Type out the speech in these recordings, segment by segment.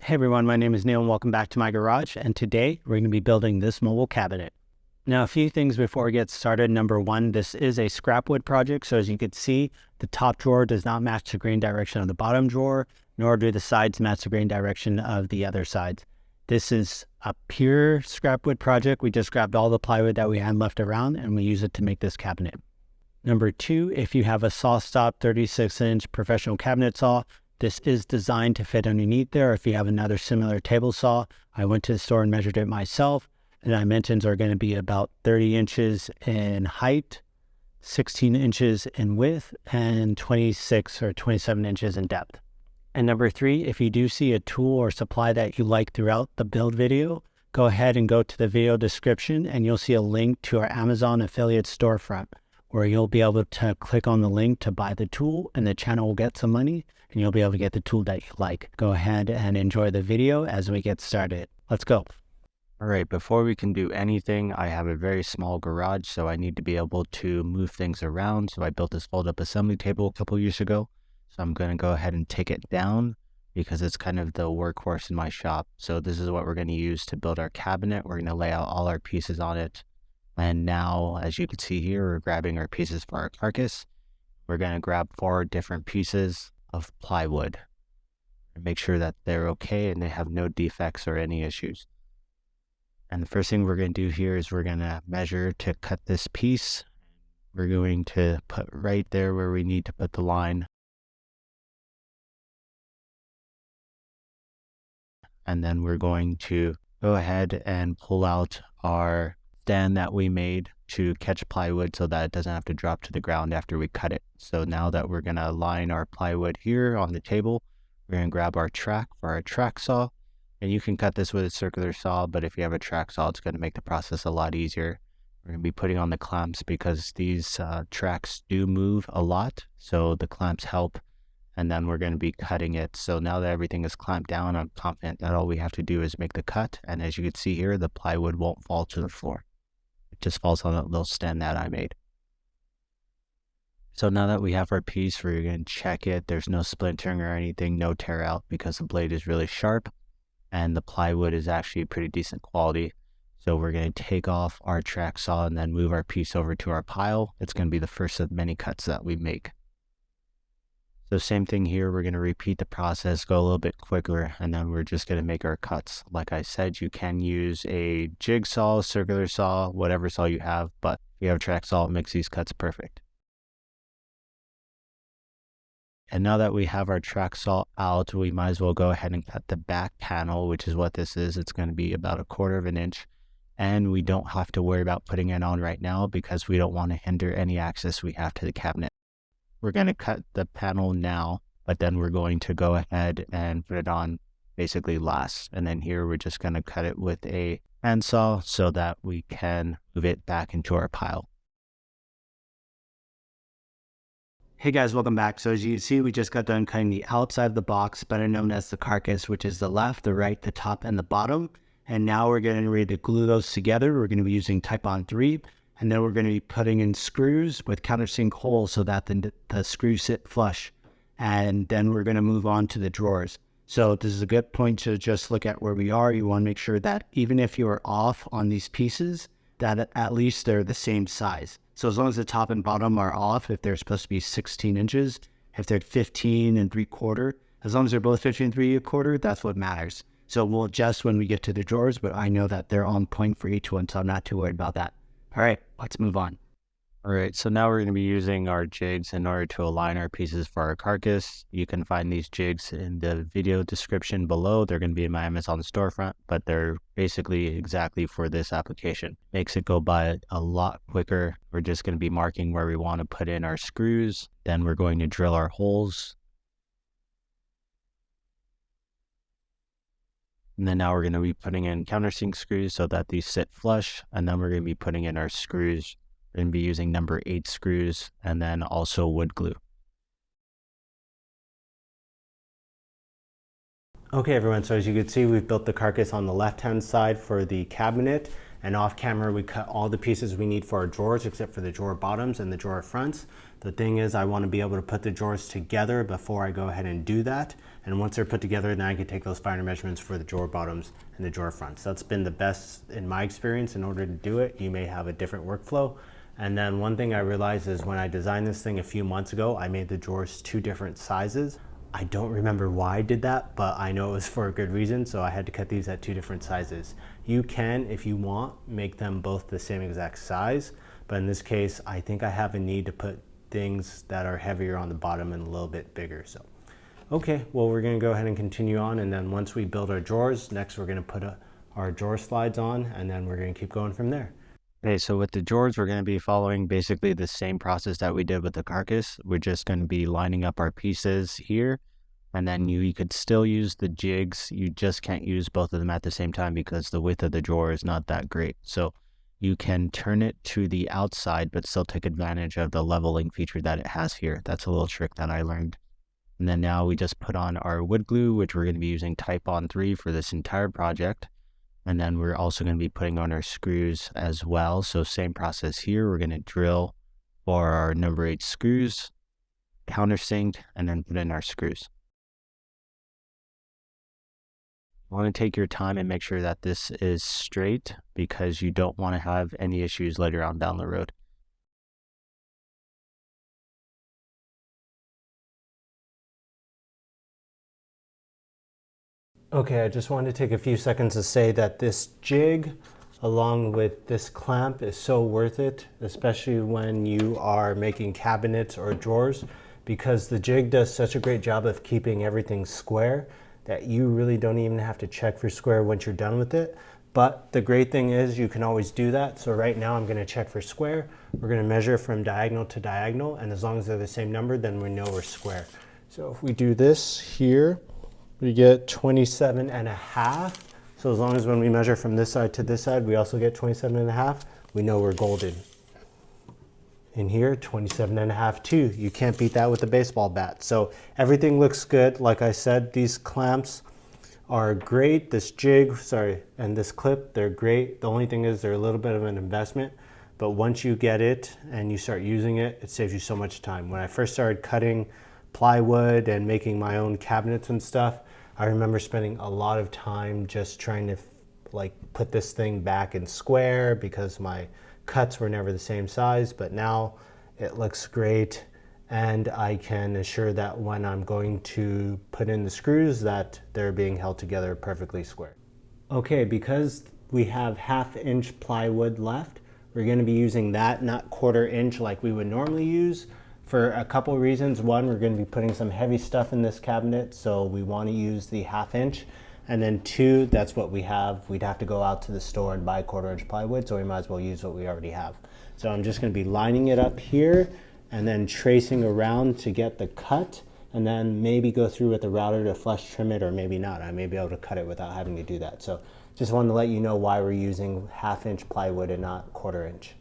Hey everyone, my name is Neil and welcome back to my garage, and today we're going to be building this mobile cabinet. Now, a few things before we get started. Number one, this is a scrap wood project, so as you can see, the top drawer does not match the grain direction of the bottom drawer, nor do the sides match the grain direction of the other sides. This is a pure scrap wood project. We just grabbed all the plywood that we had left around and we use it to make this cabinet. Number two, if you have a SawStop 36-inch professional cabinet saw, this is designed to fit underneath there. If you have another similar table saw, I went to the store and measured it myself. The dimensions are going to be about 30 inches in height, 16 inches in width, and 26 or 27 inches in depth. And number three, if you do see a tool or supply that you like throughout the build video, go ahead and go to the video description and you'll see a link to our Amazon affiliate storefront, where you'll be able to click on the link to buy the tool and the channel will get some money and you'll be able to get the tool that you like. Go ahead and enjoy the video as we get started. Let's go. All right, before we can do anything, I have a very small garage, so I need to be able to move things around. So I built this fold-up assembly table a couple years ago. So I'm going to go ahead and take it down because it's kind of the workhorse in my shop. So this is what we're going to use to build our cabinet. We're going to lay out all our pieces on it. And now, as you can see here, we're grabbing our pieces for our carcass. We're going to grab 4 different pieces of plywood and make sure that they're okay and they have no defects or any issues. And the first thing we're going to do here is we're going to measure to cut this piece. We're going to put right there where we need to put the line. And then we're going to go ahead and pull out our stand that we made to catch plywood so that it doesn't have to drop to the ground after we cut it. So now that we're going to line our plywood here on the table, we're going to grab our track for our track saw. And you can cut this with a circular saw, but if you have a track saw, it's going to make the process a lot easier. We're going to be putting on the clamps because these tracks do move a lot, so the clamps help. And then we're going to be cutting it. So now that everything is clamped down, I'm confident that all we have to do is make the cut. And as you can see here, the plywood won't fall to the floor. It just falls on that little stand that I made. So now that we have our piece, we're going to check it. There's no splintering or anything, no tear out because the blade is really sharp and the plywood is actually pretty decent quality. So we're going to take off our track saw and then move our piece over to our pile. It's going to be the first of many cuts that we make. So same thing here, we're going to repeat the process, go a little bit quicker, and then we're just going to make our cuts. Like I said, you can use a jigsaw, circular saw, whatever saw you have, but if you have a track saw, it makes these cuts perfect. And now that we have our track saw out, we might as well go ahead and cut the back panel, which is what this is. It's going to be about 1/4 of an inch. And we don't have to worry about putting it on right now because we don't want to hinder any access we have to the cabinet. We're going to cut the panel now, but then we're going to go ahead and put it on basically last. And then here we're just going to cut it with a handsaw so that we can move it back into our pile. Hey guys, welcome back. So as you can see, we just got done cutting the outside of the box, better known as the carcass, which is the left, the right, the top, and the bottom. And now we're getting ready to glue those together. We're going to be using Type-On 3. And then we're going to be putting in screws with countersink holes so that the screws sit flush. And then we're going to move on to the drawers. So this is a good point to just look at where we are. You want to make sure that even if you are off on these pieces, that at least they're the same size. So as long as the top and bottom are off, if they're supposed to be 16 inches, if they're 15 3/4, as long as they're both 15 3/4, that's what matters. So we'll adjust when we get to the drawers, but I know that they're on point for each one, so I'm not too worried about that. All right, let's move on. All right, so now we're going to be using our jigs in order to align our pieces for our carcass. You can find these jigs in the video description below. They're going to be in my Amazon storefront, but they're basically exactly for this application. Makes it go by a lot quicker. We're just going to be marking where we want to put in our screws. Then we're going to drill our holes. And then now we're going to be putting in countersink screws so that these sit flush. And then we're going to be putting in our screws. We're going to be using number 8 screws and then also wood glue. Okay everyone, so as you can see, we've built the carcass on the left-hand side for the cabinet. And off camera, we cut all the pieces we need for our drawers except for the drawer bottoms and the drawer fronts. The thing is, I want to be able to put the drawers together before I go ahead and do that. And once they're put together, then I can take those finer measurements for the drawer bottoms and the drawer fronts. That's been the best in my experience. In order to do it, you may have a different workflow. And then one thing I realized is when I designed this thing a few months ago, I made the drawers 2 different sizes. I don't remember why I did that, but I know it was for a good reason, so I had to cut these at 2 different sizes. You can, if you want, make them both the same exact size, but in this case, I think I have a need to put things that are heavier on the bottom and a little bit bigger. So, okay, well, we're gonna go ahead and continue on, and then once we build our drawers, next we're gonna put our drawer slides on, and then we're gonna keep going from there. Okay, so with the drawers, we're going to be following basically the same process that we did with the carcass. We're just going to be lining up our pieces here, and then you could still use the jigs. You just can't use both of them at the same time because the width of the drawer is not that great. So you can turn it to the outside, but still take advantage of the leveling feature that it has here. That's a little trick that I learned. And then now we just put on our wood glue, which we're going to be using Type-On 3 for this entire project. And then we're also going to be putting on our screws as well. So same process here. We're going to drill for our number 8 screws, countersink, and then put in our screws. You want to take your time and make sure that this is straight because you don't want to have any issues later on down the road. Okay, I just wanted to take a few seconds to say that this jig along with this clamp is so worth it, especially when you are making cabinets or drawers, because the jig does such a great job of keeping everything square that you really don't even have to check for square once you're done with it. But the great thing is you can always do that. So right now I'm going to check for square. We're going to measure from diagonal to diagonal, and as long as they're the same number, then we know we're square. So if we do this here, we get 27.5. So as long as when we measure from this side to this side, we also get 27.5, we know we're golden. In here, 27.5 too. You can't beat that with a baseball bat. So everything looks good. Like I said, these clamps are great. This jig, and this clip, they're great. The only thing is they're a little bit of an investment, but once you get it and you start using it, it saves you so much time. When I first started cutting plywood and making my own cabinets and stuff, I remember spending a lot of time just trying to put this thing back in square because my cuts were never the same size, but now it looks great, and I can assure that when I'm going to put in the screws that they're being held together perfectly square. Okay, because we have 1/2 inch plywood left, we're going to be using that, not 1/4 inch like we would normally use, for a couple reasons. One, we're going to be putting some heavy stuff in this cabinet, so we want to use the 1/2 inch. And then 2, that's what we have. We'd have to go out to the store and buy 1/4 inch plywood, so we might as well use what we already have. So I'm just going to be lining it up here and then tracing around to get the cut, and then maybe go through with the router to flush trim it, or maybe not. I may be able to cut it without having to do that. So just wanted to let you know why we're using 1/2 inch plywood and not 1/4 inch.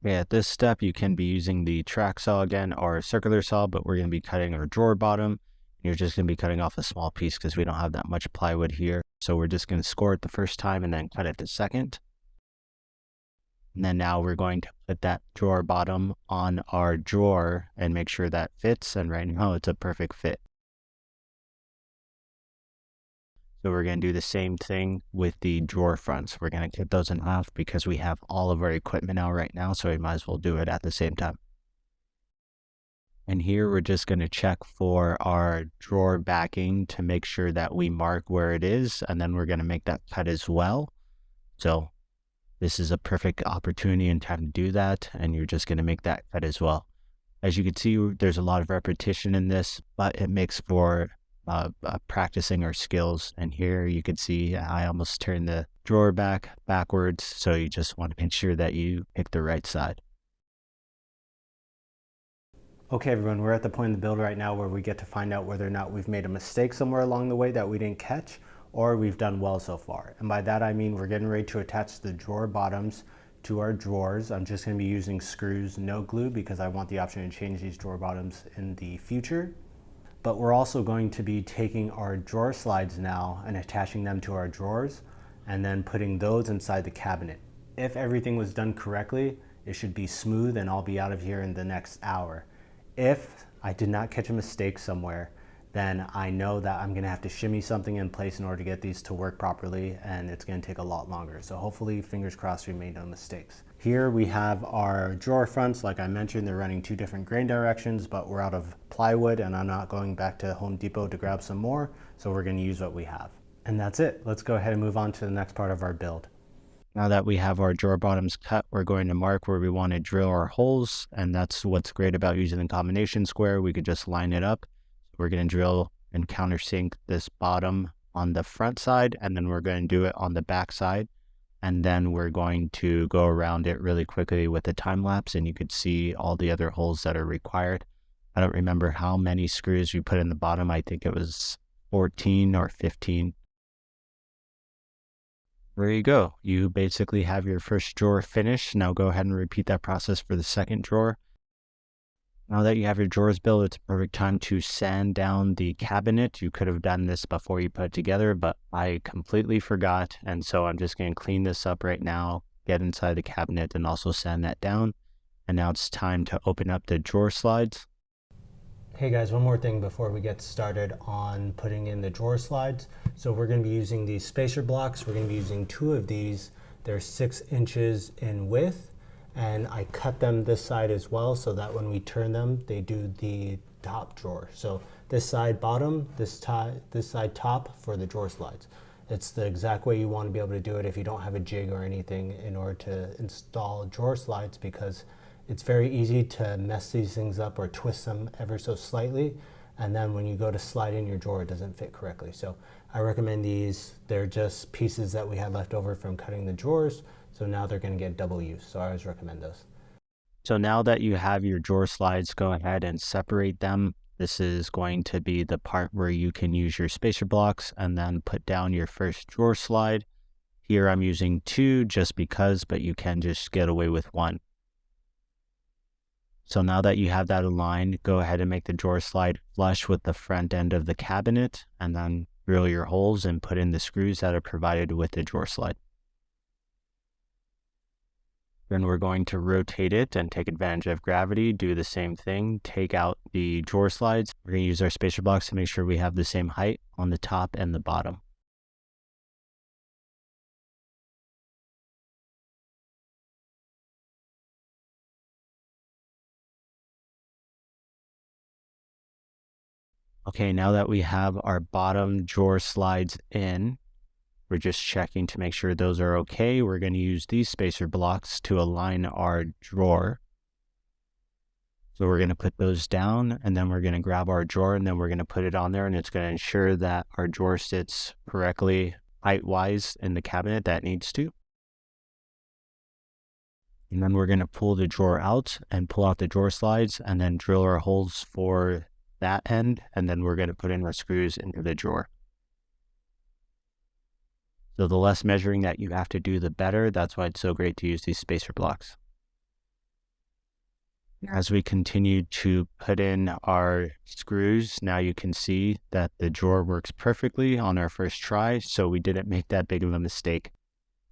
Yeah, at this step, you can be using the track saw again or a circular saw, but we're going to be cutting our drawer bottom. You're just going to be cutting off a small piece because we don't have that much plywood here. So we're just going to score it the first time and then cut it the second. And then now we're going to put that drawer bottom on our drawer and make sure that fits. And right now it's a perfect fit. So we're going to do the same thing with the drawer fronts. We're going to cut those in half because we have all of our equipment out right now, so we might as well do it at the same time. And here we're just going to check for our drawer backing to make sure that we mark where it is, and then we're going to make that cut as well. So this is a perfect opportunity and time to do that, and you're just going to make that cut as well. As you can see, there's a lot of repetition in this, but it makes for practicing our skills. And here you can see I almost turned the drawer backwards, so you just want to make sure that you pick the right side. Okay everyone, we're at the point in the build right now where we get to find out whether or not we've made a mistake somewhere along the way that we didn't catch, or we've done well so far. And by that I mean we're getting ready to attach the drawer bottoms to our drawers. I'm just going to be using screws, no glue, because I want the option to change these drawer bottoms in the future. But we're also going to be taking our drawer slides now and attaching them to our drawers and then putting those inside the cabinet. If everything was done correctly, it should be smooth and I'll be out of here in the next hour. If I did not catch a mistake somewhere, then I know that I'm gonna have to shimmy something in place in order to get these to work properly, and it's gonna take a lot longer. So hopefully, fingers crossed, we made no mistakes. Here we have our drawer fronts. Like I mentioned, they're running 2 different grain directions, but we're out of plywood and I'm not going back to Home Depot to grab some more, so we're gonna use what we have. And that's it. Let's go ahead and move on to the next part of our build. Now that we have our drawer bottoms cut, we're going to mark where we want to drill our holes. And that's what's great about using the combination square. We could just line it up. We're going to drill and countersink this bottom on the front side, and then we're going to do it on the back side. And then we're going to go around it really quickly with a time lapse, and you could see all the other holes that are required. I don't remember how many screws we put in the bottom. I think it was 14 or 15. There you go. You basically have your first drawer finished. Now go ahead and repeat that process for the second drawer. Now that you have your drawers built, it's a perfect time to sand down the cabinet. You could have done this before you put it together, but I completely forgot. And so I'm just going to clean this up right now, get inside the cabinet, and also sand that down. And now it's time to open up the drawer slides. Hey guys, one more thing before we get started on putting in the drawer slides. So we're going to be using these spacer blocks. We're going to be using 2 of these. They're 6 inches in width, and I cut them this side as well so that when we turn them, they do the top drawer. So this side bottom, this side top for the drawer slides. It's the exact way you want to be able to do it if you don't have a jig or anything in order to install drawer slides, because it's very easy to mess these things up or twist them ever so slightly, and then when you go to slide in your drawer, it doesn't fit correctly. So I recommend these. They're just pieces that we had left over from cutting the drawers, so now they're going to get double use, so I always recommend those. So now that you have your drawer slides, go ahead and separate them. This is going to be the part where you can use your spacer blocks and then put down your first drawer slide. Here I'm using 2 just because, but you can just get away with 1. So now that you have that aligned, go ahead and make the drawer slide flush with the front end of the cabinet, and then drill your holes and put in the screws that are provided with the drawer slide. Then we're going to rotate it and take advantage of gravity, do the same thing, take out the drawer slides. We're going to use our spacer blocks to make sure we have the same height on the top and the bottom. Okay, now that we have our bottom drawer slides in, we're just checking to make sure those are okay. We're going to use these spacer blocks to align our drawer. So we're going to put those down, and then we're going to grab our drawer, and then we're going to put it on there, and it's going to ensure that our drawer sits correctly height-wise in the cabinet that needs to. And then we're going to pull the drawer out and pull out the drawer slides, and then drill our holes for that end, and then we're going to put in our screws into the drawer. So the less measuring that you have to do, the better. That's why it's so great to use these spacer blocks. As we continue to put in our screws, now you can see that the drawer works perfectly on our first try, so we didn't make that big of a mistake.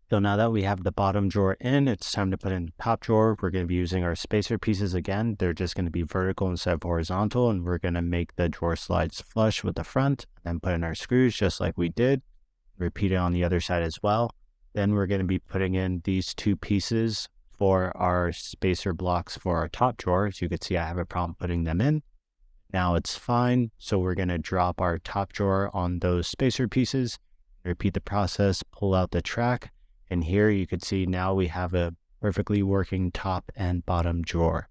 So now that we have the bottom drawer in, it's time to put in the top drawer. We're going to be using our spacer pieces again. They're just going to be vertical instead of horizontal, and we're going to make the drawer slides flush with the front, then put in our screws just like we did. Repeat it on the other side as well. Then we're going to be putting in these 2 pieces for our spacer blocks for our top drawer. As you can see, I have a problem putting them in. Now it's fine. So we're going to drop our top drawer on those spacer pieces, repeat the process, pull out the track. And here you can see now we have a perfectly working top and bottom drawer.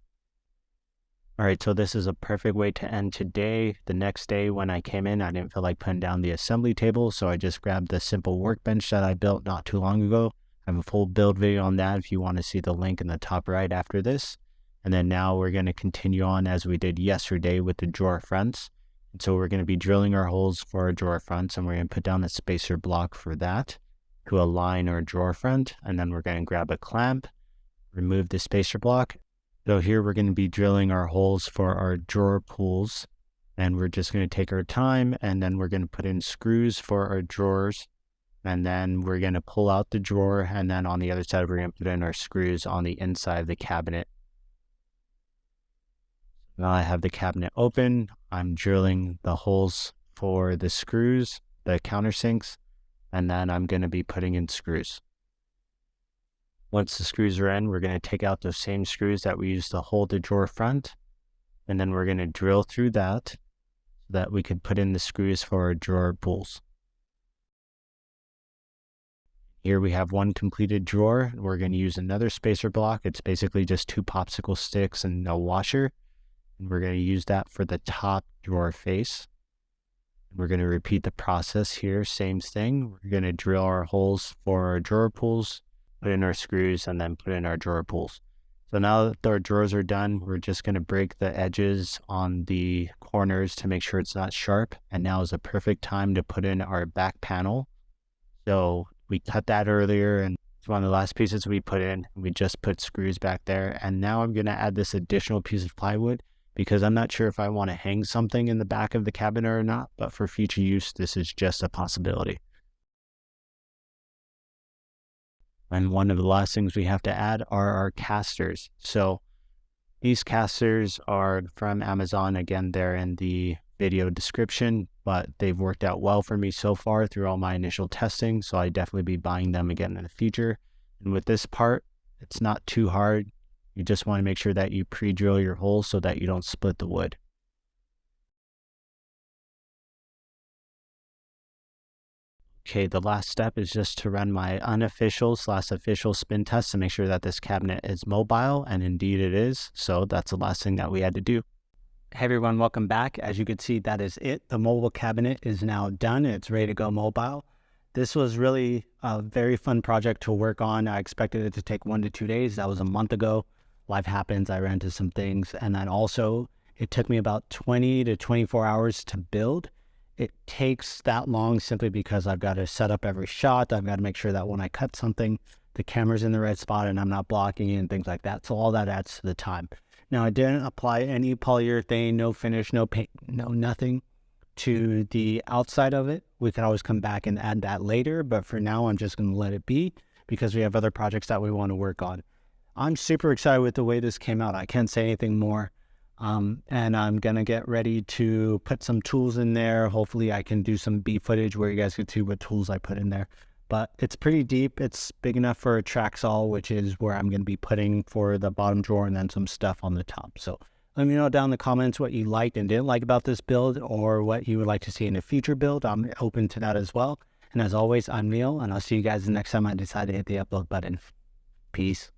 All right, so this is a perfect way to end today. The next day when I came in, I didn't feel like putting down the assembly table, so I just grabbed the simple workbench that I built not too long ago. I have a full build video on that if you want to see the link in the top right after this. And then now we're going to continue on as we did yesterday with the drawer fronts. And so we're going to be drilling our holes for our drawer fronts, and we're going to put down a spacer block for that to align our drawer front. And then we're going to grab a clamp, remove the spacer block. So here we're going to be drilling our holes for our drawer pulls, and we're just going to take our time, and then we're going to put in screws for our drawers. And then we're going to pull out the drawer, and then on the other side, we're going to put in our screws on the inside of the cabinet. Now I have the cabinet open. I'm drilling the holes for the screws, the countersinks, and then I'm going to be putting in screws. Once the screws are in, we're going to take out those same screws that we used to hold the drawer front, and then we're going to drill through that so that we could put in the screws for our drawer pulls. Here we have one completed drawer. We're going to use another spacer block. It's basically just 2 popsicle sticks and a washer. And we're going to use that for the top drawer face. We're going to repeat the process here. Same thing. We're going to drill our holes for our drawer pulls, put in our screws, and then put in our drawer pulls. So now that our drawers are done, we're just going to break the edges on the corners to make sure it's not sharp. And now is a perfect time to put in our back panel. So we cut that earlier, and it's one of the last pieces we put in. We just put screws back there. And now I'm going to add this additional piece of plywood because I'm not sure if I want to hang something in the back of the cabinet or not, but for future use, this is just a possibility. And one of the last things we have to add are our casters. So these casters are from Amazon. Again, they're in the video description, but they've worked out well for me so far through all my initial testing. So I definitely be buying them again in the future. And with this part, it's not too hard. You just want to make sure that you pre-drill your holes so that you don't split the wood. Okay, the last step is just to run my unofficial/official spin test to make sure that this cabinet is mobile, and indeed it is. So that's the last thing that we had to do. Hey everyone, welcome back. As you can see, that is it. The mobile cabinet is now done. It's ready to go mobile. This was really a very fun project to work on. I expected it to take 1 to 2 days. That was a month ago. Life happens. I ran into some things. And then also it took me about 20 to 24 hours to build. It takes that long simply because I've got to set up every shot. I've got to make sure that when I cut something, the camera's in the right spot and I'm not blocking it and things like that. So all that adds to the time. Now, I didn't apply any polyurethane, no finish, no paint, no nothing to the outside of it. We could always come back and add that later, but for now, I'm just going to let it be because we have other projects that we want to work on. I'm super excited with the way this came out. I can't say anything more. And I'm going to get ready to put some tools in there. Hopefully I can do some B footage where you guys can see what tools I put in there. But it's pretty deep. It's big enough for a track saw, which is where I'm going to be putting for the bottom drawer and then some stuff on the top. So let me know down in the comments what you liked and didn't like about this build or what you would like to see in a future build. I'm open to that as well. And as always, I'm Neil, and I'll see you guys the next time I decide to hit the upload button. Peace.